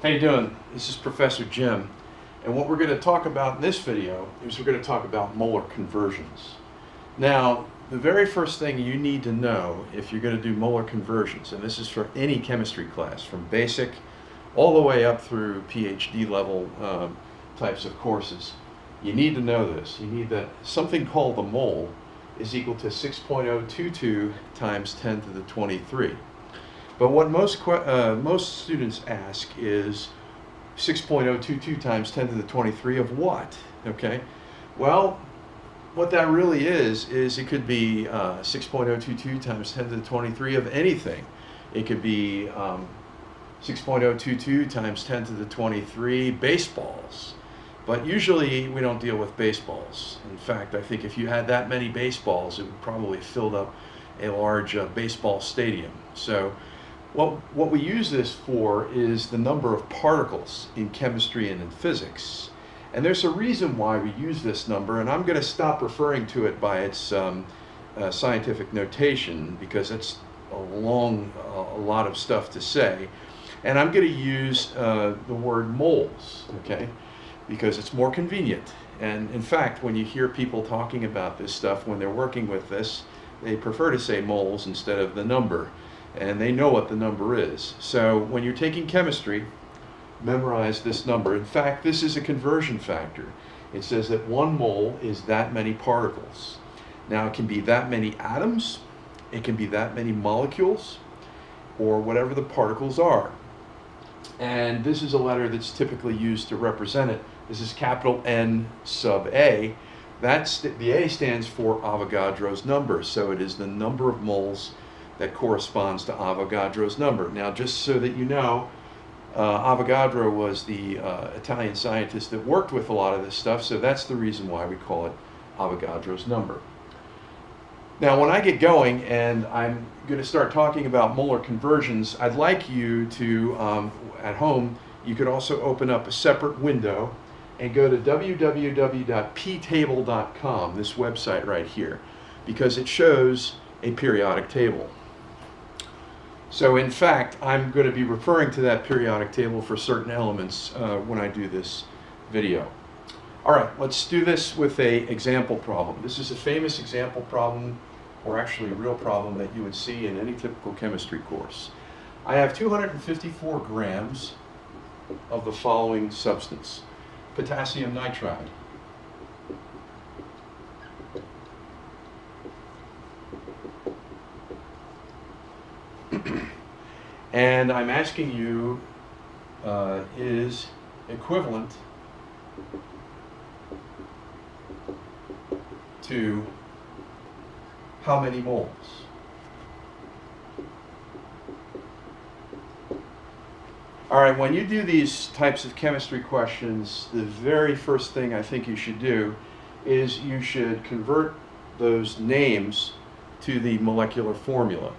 How you doing? This is Professor Jim, and what we're going to talk about in this video is we're going to talk about molar conversions. Now, the very first thing you need to know if you're going to do molar conversions, and this is for any chemistry class, from basic all the way up through PhD level types of courses, you need to know this. You need that something called the mole is equal to 6.022 times 10 to the 23. But what most students ask is 6.022 times 10 to the 23 of what? Okay, well, what that really is it could be 6.022 times 10 to the 23 of anything. It could be 6.022 times 10 to the 23 baseballs. But usually we don't deal with baseballs. In fact, I think if you had that many baseballs, it would probably have filled up a large baseball stadium. So what we use this for is the number of particles in chemistry and in physics. And there's a reason why we use this number, and I'm going to stop referring to it by its scientific notation because it's a lot of stuff to say. And I'm going to use the word moles, okay, because it's more convenient. And in fact, when you hear people talking about this stuff, when they're working with this, they prefer to say moles instead of the number. And they know what the number is. So when you're taking chemistry, memorize this number. In fact, this is a conversion factor. It says that 1 mole is that many particles. Now it can be that many atoms, it can be that many molecules, or whatever the particles are. And this is a letter that's typically used to represent it. This is capital N sub A. The A stands for Avogadro's number, so it is the number of moles that corresponds to Avogadro's number. Now, just so that you know, Avogadro was the Italian scientist that worked with a lot of this stuff, so that's the reason why we call it Avogadro's number. Now, when I get going and I'm going to start talking about molar conversions, I'd like you to, at home, you could also open up a separate window and go to www.ptable.com, this website right here, because it shows a periodic table. So in fact, I'm going to be referring to that periodic table for certain elements when I do this video. All right, let's do this with an example problem. This is a famous example problem, or actually a real problem that you would see in any typical chemistry course. I have 254 grams of the following substance: potassium nitride. And I'm asking you, is equivalent to how many moles? All right, when you do these types of chemistry questions, the very first thing I think you should do is you should convert those names to the molecular formula.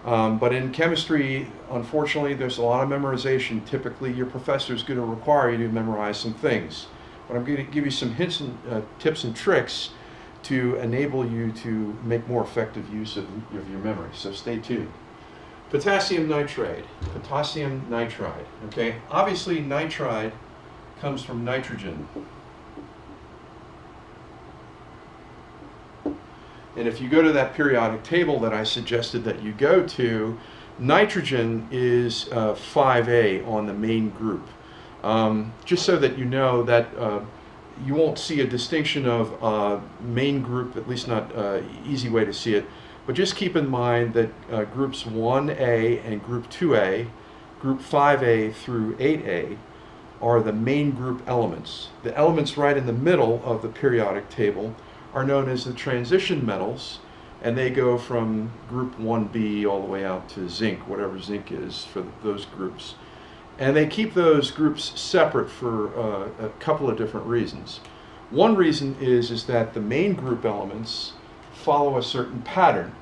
But in chemistry, unfortunately, there's a lot of memorization. Typically, your professor is going to require you to memorize some things. But I'm going to give you some hints and tips and tricks to enable you to make more effective use of your memory. So stay tuned. Potassium nitride. Potassium nitride. Okay. Obviously, nitride comes from nitrogen. And if you go to that periodic table that I suggested that you go to, nitrogen is 5A on the main group. Just so that you know that you won't see a distinction of main group, at least not easy way to see it. But just keep in mind that groups 1A and group 2A, group 5A through 8A, are the main group elements. The elements right in the middle of the periodic table are known as the transition metals, and they go from group 1B all the way out to zinc, whatever zinc is for those groups. And they keep those groups separate for a couple of different reasons. One reason is that the main group elements follow a certain pattern.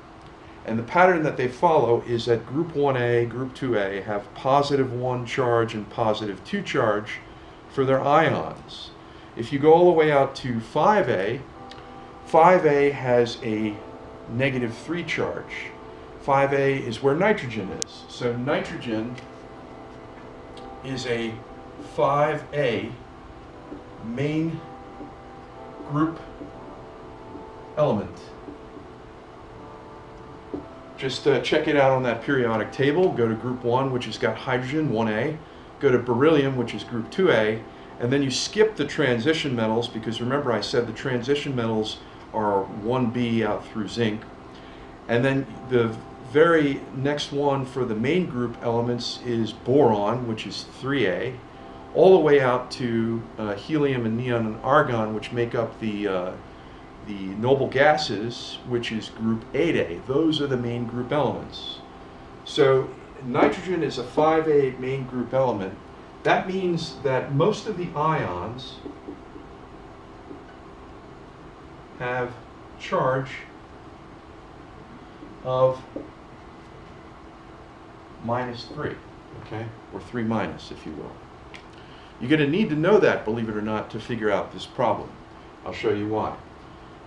And the pattern that they follow is that group 1A, group 2A have positive 1 charge and positive 2 charge for their ions. If you go all the way out to 5A, 5A has a negative 3 charge. 5A is where nitrogen is. So nitrogen is a 5A main group element. Just check it out on that periodic table. Go to group 1, which has got hydrogen, 1A. Go to beryllium, which is group 2A. And then you skip the transition metals, because remember I said the transition metals are 1B out through zinc. And then the very next one for the main group elements is boron, which is 3A, all the way out to helium and neon and argon, which make up the noble gases, which is group 8A. Those are the main group elements. So nitrogen is a 5A main group element. That means that most of the ions have charge of -3, okay, or 3 minus, if you will. You're going to need to know that, believe it or not, to figure out this problem. I'll show you why.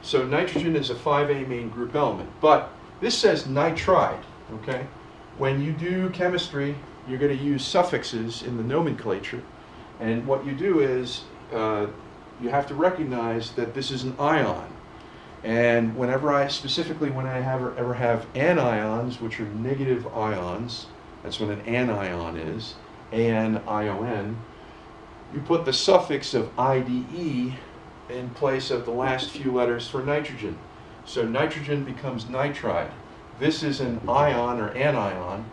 So nitrogen is a 5A main group element, but this says nitride, okay? When you do chemistry, you're going to use suffixes in the nomenclature, and what you do is you have to recognize that this is an ion. And whenever I ever have anions, which are negative ions, that's what an anion is, A-N-I-O-N, you put the suffix of IDE in place of the last few letters for nitrogen. So nitrogen becomes nitride. This is an ion or anion.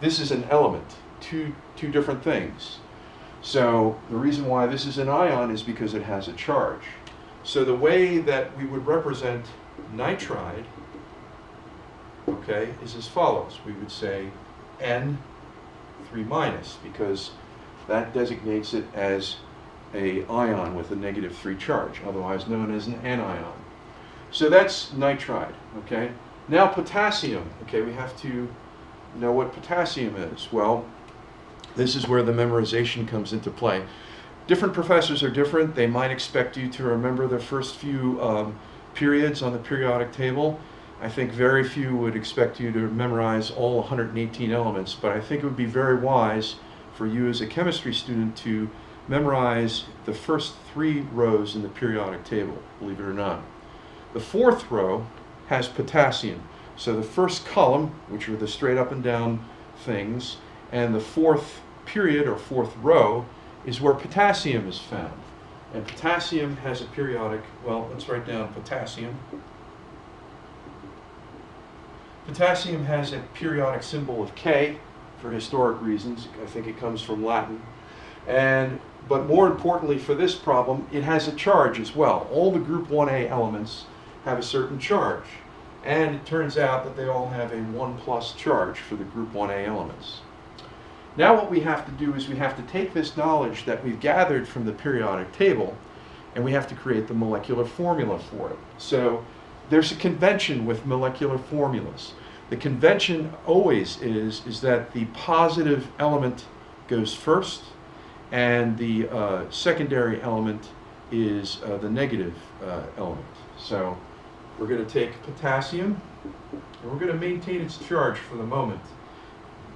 This is an element, two different things. So the reason why this is an ion is because it has a charge. So the way that we would represent nitride, okay, is as follows. We would say N 3 minus, because that designates it as a ion with a -3 charge, otherwise known as an anion. So that's nitride, okay? Now potassium, okay, we have to know what potassium is. Well, this is where the memorization comes into play. Different professors are different. They might expect you to remember the first few periods on the periodic table. I think very few would expect you to memorize all 118 elements, but I think it would be very wise for you as a chemistry student to memorize the first 3 rows in the periodic table, believe it or not. The 4th row has potassium. So the first column, which are the straight up and down things, and the 4th period or 4th row is where potassium is found. And potassium has a periodic, well, let's write down potassium. Potassium has a periodic symbol of K for historic reasons. I think it comes from Latin. But more importantly for this problem, it has a charge as well. All the group 1A elements have a certain charge. And it turns out that they all have a 1+ charge for the group 1A elements. Now what we have to do is we have to take this knowledge that we've gathered from the periodic table, and we have to create the molecular formula for it. So there's a convention with molecular formulas. The convention always is that the positive element goes first, and the secondary element is the negative element. So we're going to take potassium, and we're going to maintain its charge for the moment.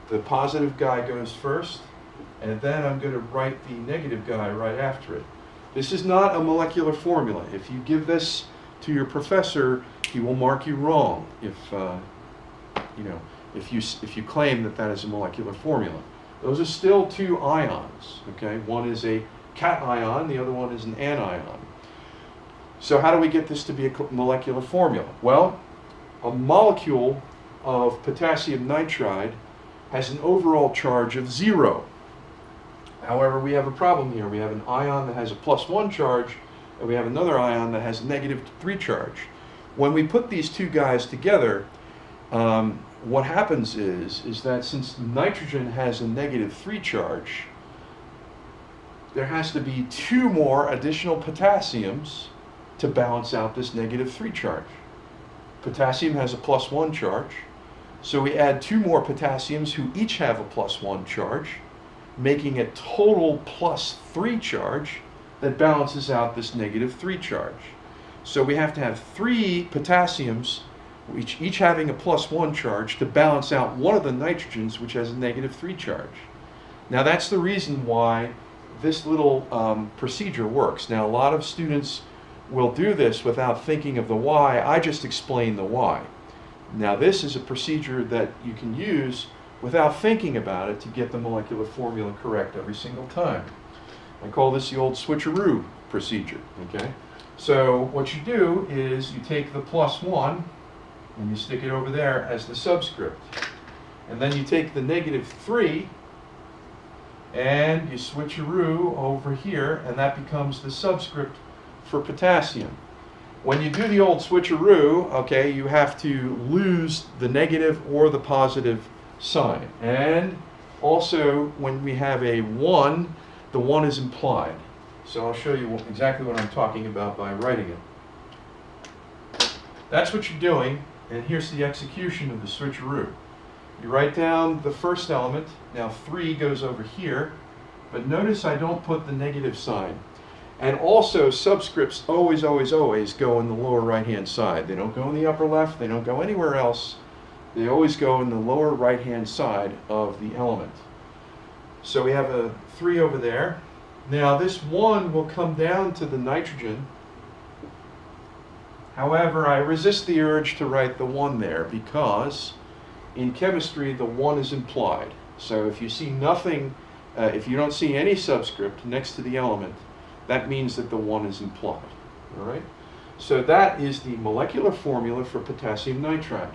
The positive guy goes first, and then I'm going to write the negative guy right after it. This is not a molecular formula. If you give this to your professor, he will mark you wrong if you claim that that is a molecular formula. Those are still 2 ions. Okay, one is a cation, the other one is an anion. So how do we get this to be a molecular formula? Well, a molecule of potassium nitride has an overall charge of 0. However, we have a problem here. We have an ion that has a +1 charge, and we have another ion that has a -3 charge. When we put these 2 guys together, what happens is that since nitrogen has a -3 charge, there has to be 2 more additional potassiums to balance out this -3 charge. Potassium has a +1 charge, so we add 2 more potassiums who each have a +1 charge, making a total +3 charge that balances out this -3 charge. So we have to have 3 potassiums, each having a +1 charge, to balance out one of the nitrogens which has a -3 charge. Now that's the reason why this little procedure works. Now a lot of students will do this without thinking of the why. I just explained the why. Now this is a procedure that you can use without thinking about it to get the molecular formula correct every single time. I call this the old switcheroo procedure, okay? So what you do is you take the +1 and you stick it over there as the subscript. And then you take the -3 and you switcheroo over here, and that becomes the subscript for potassium. When you do the old switcheroo, okay, you have to lose the negative or the positive sign. And also when we have a 1, the 1 is implied. So I'll show you exactly what I'm talking about by writing it. That's what you're doing, and here's the execution of the switcheroo. You write down the first element. Now 3 goes over here, but notice I don't put the negative sign. And also subscripts always, always, always go in the lower right-hand side. They don't go in the upper left, they don't go anywhere else. They always go in the lower right-hand side of the element. So we have a 3 over there. Now this 1 will come down to the nitrogen. However, I resist the urge to write the 1 there because in chemistry the 1 is implied. So if you see nothing, if you don't see any subscript next to the element, that means that the 1 is implied. All right? So that is the molecular formula for potassium nitride.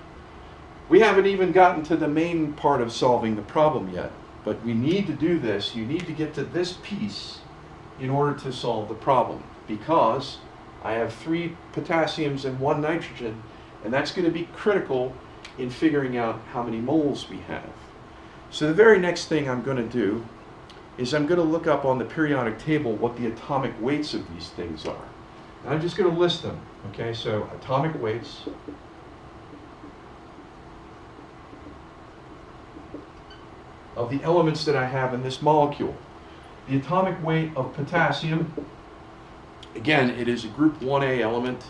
We haven't even gotten to the main part of solving the problem yet, but we need to do this. You need to get to this piece in order to solve the problem, because I have 3 potassiums and 1 nitrogen, and that's going to be critical in figuring out how many moles we have. So the very next thing I'm going to do is I'm going to look up on the periodic table what the atomic weights of these things are. And I'm just going to list them. Okay, so atomic weights of the elements that I have in this molecule. The atomic weight of potassium, again, it is a group 1A element,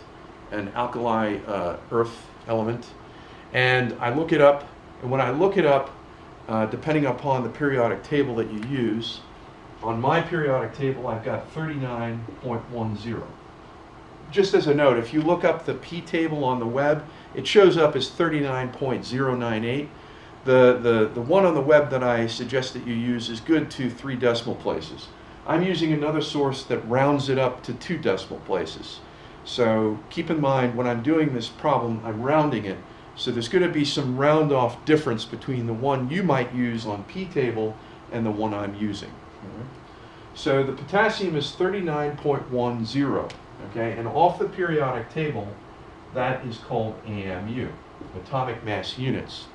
an alkali earth element. And I look it up, and when I look it up, depending upon the periodic table that you use, on my periodic table I've got 39.10. Just as a note, if you look up the P table on the web, it shows up as 39.098. The one on the web that I suggest that you use is good to 3 decimal places. I'm using another source that rounds it up to 2 decimal places. So keep in mind, when I'm doing this problem, I'm rounding it. So there's going to be some round off difference between the one you might use on P table and the one I'm using. So the potassium is 39.10. Okay, and off the periodic table, that is called AMU, atomic mass units.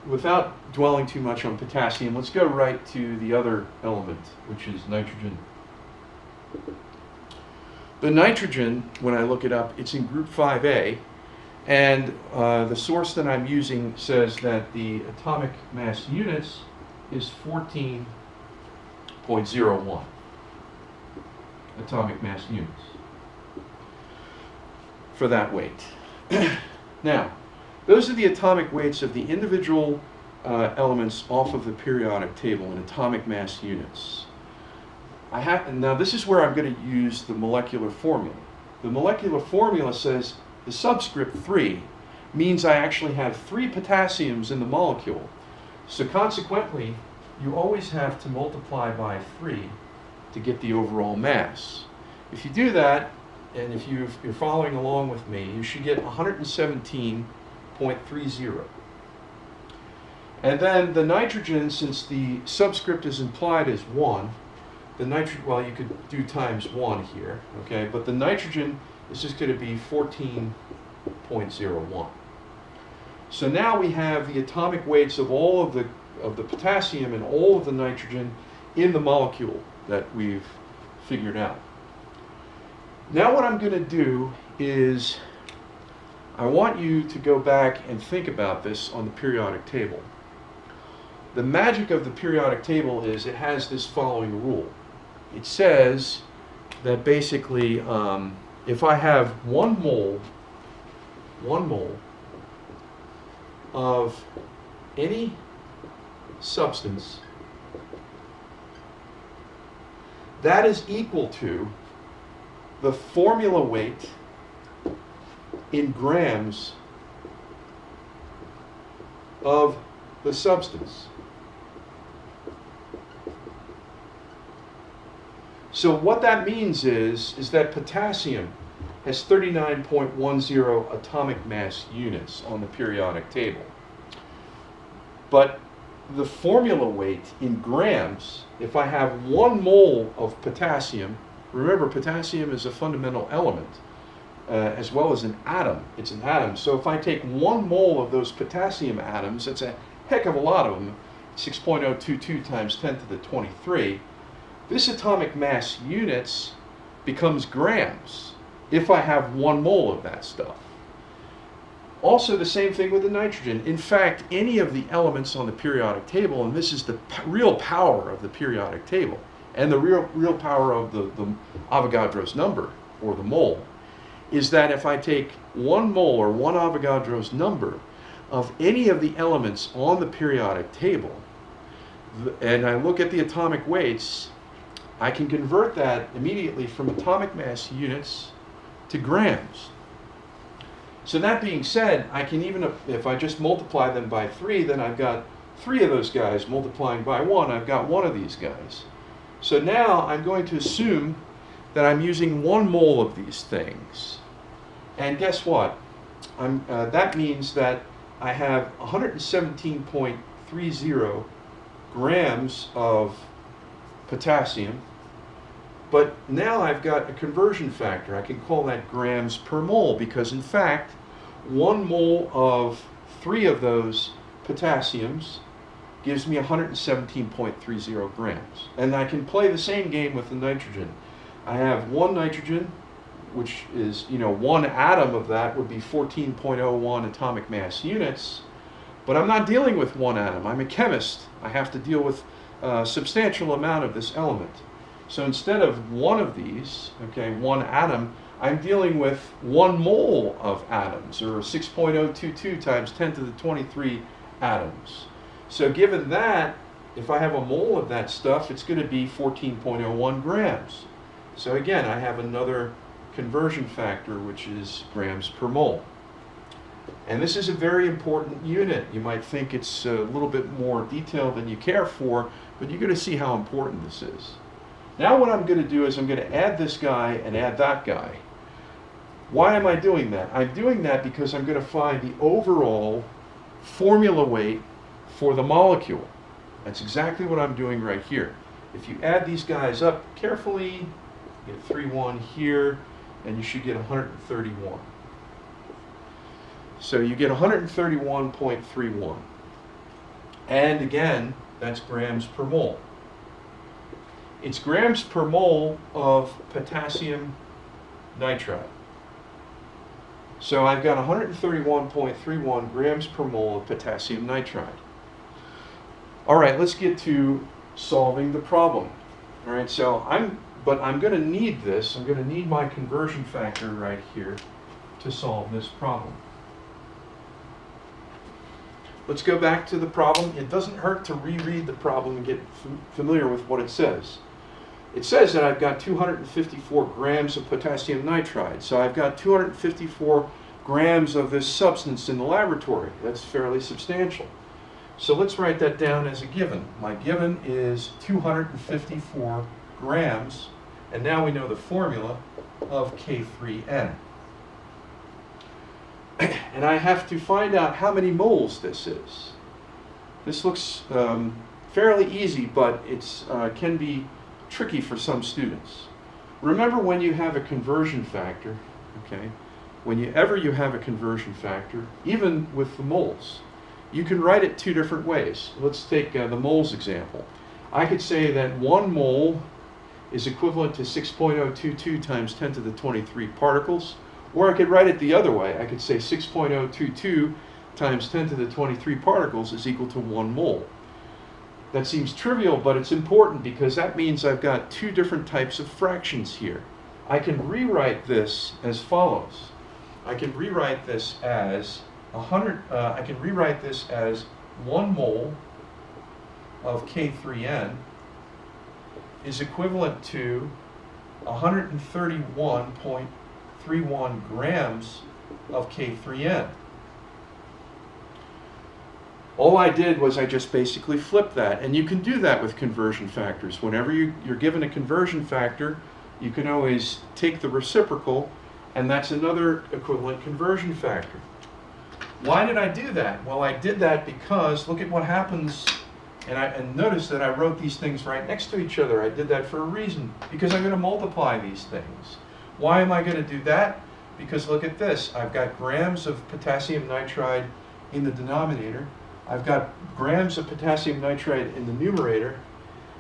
Without dwelling too much on potassium, let's go right to the other element, which is nitrogen. The nitrogen, when I look it up, it's in group 5A, and the source that I'm using says that the atomic mass units is 14.01 atomic mass units for that weight. Now, those are the atomic weights of the individual elements off of the periodic table in atomic mass units. Now this is where I'm going to use the molecular formula. The molecular formula says the subscript 3 means I actually have 3 potassiums in the molecule. So consequently, you always have to multiply by 3 to get the overall mass. If you do that, and if you're following along with me, you should get 117.30. And then the nitrogen, since the subscript is implied as 1, the nitrogen, well, you could do times 1 here, okay, but the nitrogen is just going to be 14.01. So now we have the atomic weights of all of the potassium and all of the nitrogen in the molecule that we've figured out. Now what I'm going to do is I want you to go back and think about this on the periodic table. The magic of the periodic table is it has this following rule. It says that basically if I have 1 mole of any substance, that is equal to the formula weight in grams of the substance. So what that means is that potassium has 39.10 atomic mass units on the periodic table. But the formula weight in grams, if I have 1 mole of potassium, remember potassium is a fundamental element, as well as an atom. It's an atom. So if I take 1 mole of those potassium atoms, that's a heck of a lot of them, 6.022 times 10 to the 23, this atomic mass units becomes grams if I have 1 mole of that stuff. Also the same thing with the nitrogen. In fact, any of the elements on the periodic table, and this is the real power of the periodic table, and the real power of the Avogadro's number, or the mole, is that if I take 1 mole or 1 Avogadro's number of any of the elements on the periodic table, and I look at the atomic weights, I can convert that immediately from atomic mass units to grams. So that being said, I can even, if I just multiply them by 3, then I've got 3 of those guys. Multiplying by 1, I've got 1 of these guys. So now I'm going to assume that I'm using 1 mole of these things. And guess what? That means that I have 117.30 grams of potassium. But now I've got a conversion factor. I can call that grams per mole, because in fact 1 mole of 3 of those potassiums gives me 117.30 grams. And I can play the same game with the nitrogen. I have 1 nitrogen, which is, 1 atom of that would be 14.01 atomic mass units, but I'm not dealing with 1 atom. I'm a chemist. I have to deal with a substantial amount of this element. So instead of 1 of these, 1 atom, I'm dealing with 1 mole of atoms, or 6.022 times 10 to the 23 atoms. So given that, if I have a mole of that stuff, it's going to be 14.01 grams. So again, I have another conversion factor, which is grams per mole. And this is a very important unit. You might think it's a little bit more detailed than you care for, but you're going to see how important this is. Now what I'm going to do is I'm going to add this guy and add that guy. Why am I doing that? I'm doing that because I'm going to find the overall formula weight for the molecule. That's exactly what I'm doing right here. If you add these guys up carefully, you get 31 here, and you should get 131. So you get 131.31. And again, that's grams per mole. It's grams per mole of potassium nitride. So I've got 131.31 grams per mole of potassium nitride. All right, let's get to solving the problem. All right, so I'm going to need this. I'm going to need my conversion factor right here to solve this problem. Let's go back to the problem. It doesn't hurt to reread the problem and get familiar with what it says. It says that I've got 254 grams of potassium nitride. So I've got 254 grams of this substance in the laboratory. That's fairly substantial. So let's write that down as a given. My given is 254 grams, and now we know the formula of K3N. And I have to find out how many moles this is. This looks fairly easy, but it can be tricky for some students. Remember, when you have a conversion factor, whenever you have a conversion factor, even with the moles, you can write it 2 different ways. Let's take the moles example. I could say that 1 mole is equivalent to 6.022 times 10 to the 23 particles, or I could write it the other way. I could say 6.022 times 10 to the 23 particles is equal to 1 mole. That seems trivial, but it's important because that means I've got 2 different types of fractions here. I can rewrite this as follows. I can rewrite this as 1 mole of K3N is equivalent to 131.31 grams of K3N. All I did was I just basically flipped that, and you can do that with conversion factors. Whenever you're given a conversion factor, you can always take the reciprocal, and that's another equivalent conversion factor. Why did I do that? Well, I did that because look at what happens, and notice that I wrote these things right next to each other. I did that for a reason, because I'm going to multiply these things. Why am I going to do that? Because look at this. I've got grams of potassium nitride in the denominator. I've got grams of potassium nitride in the numerator.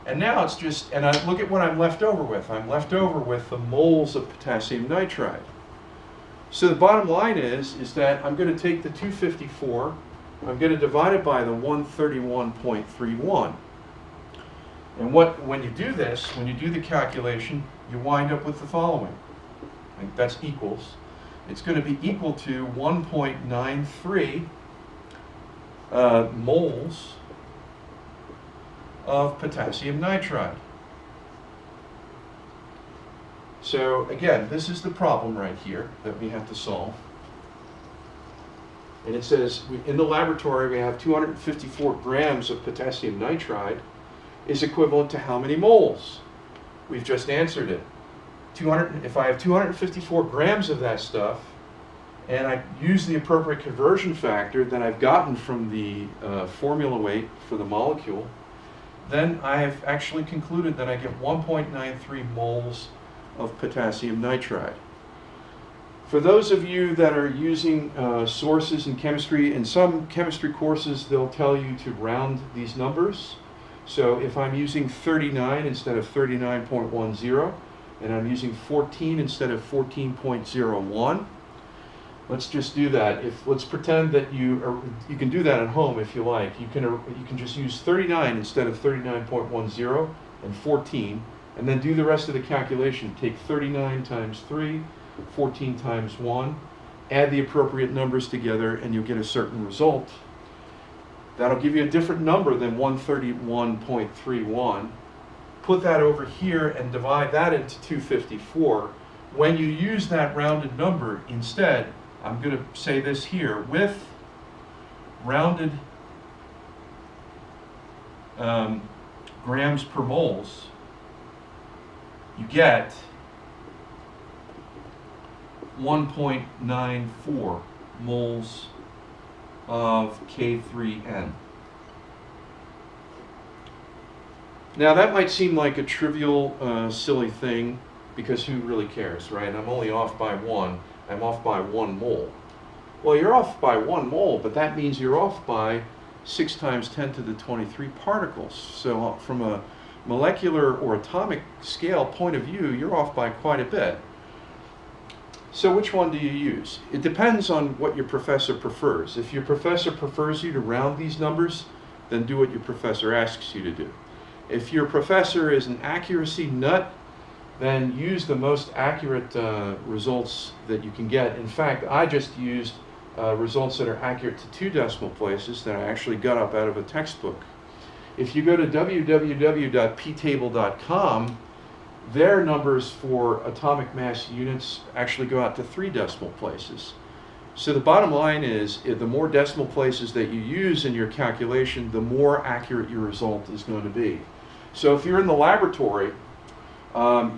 And now it's just, and look at what I'm left over with. I'm left over with the moles of potassium nitride. So the bottom line is that I'm going to take the 254, I'm going to divide it by the 131.31. And when you do this, when you do the calculation, you wind up with the following. That's equals. It's going to be equal to 1.93 moles of potassium nitride. So again, this is the problem right here that we have to solve. And it says in the laboratory we have 254 grams of potassium nitride is equivalent to how many moles? We've just answered it. If I have 254 grams of that stuff and I use the appropriate conversion factor that I've gotten from the formula weight for the molecule, then I have actually concluded that I get 1.93 moles of potassium nitride. For those of you that are using sources in chemistry, in some chemistry courses they'll tell you to round these numbers. So if I'm using 39 instead of 39.10, and I'm using 14 instead of 14.01, let's just do that. Let's pretend that you can do that at home if you like. You can just use 39 instead of 39.10 and 14, and then do the rest of the calculation. Take 39 times 3, 14 times 1, add the appropriate numbers together, and you'll get a certain result. That'll give you a different number than 131.31. Put that over here and divide that into 254. When you use that rounded number instead, I'm going to say this here, with rounded grams per moles, you get 1.94 moles of K3N. Now that might seem like a trivial, silly thing, because who really cares, right? I'm only off by 1. I'm off by 1 mole. Well, you're off by 1 mole, but that means you're off by 6 times 10 to the 23 particles. So from a molecular or atomic scale point of view, you're off by quite a bit. So which one do you use? It depends on what your professor prefers. If your professor prefers you to round these numbers, then do what your professor asks you to do. If your professor is an accuracy nut, then use the most accurate results that you can get. In fact, I just used results that are accurate to 2 decimal places that I actually got up out of a textbook. If you go to www.ptable.com, their numbers for atomic mass units actually go out to 3 decimal places. So the bottom line is, the more decimal places that you use in your calculation, the more accurate your result is going to be. So if you're in the laboratory,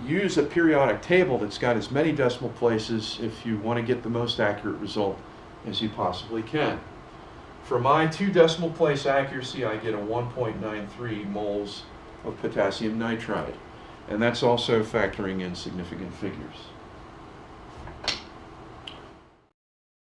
use a periodic table that's got as many decimal places if you want to get the most accurate result as you possibly can. For my 2 decimal place accuracy, I get a 1.93 moles of potassium nitride. And that's also factoring in significant figures.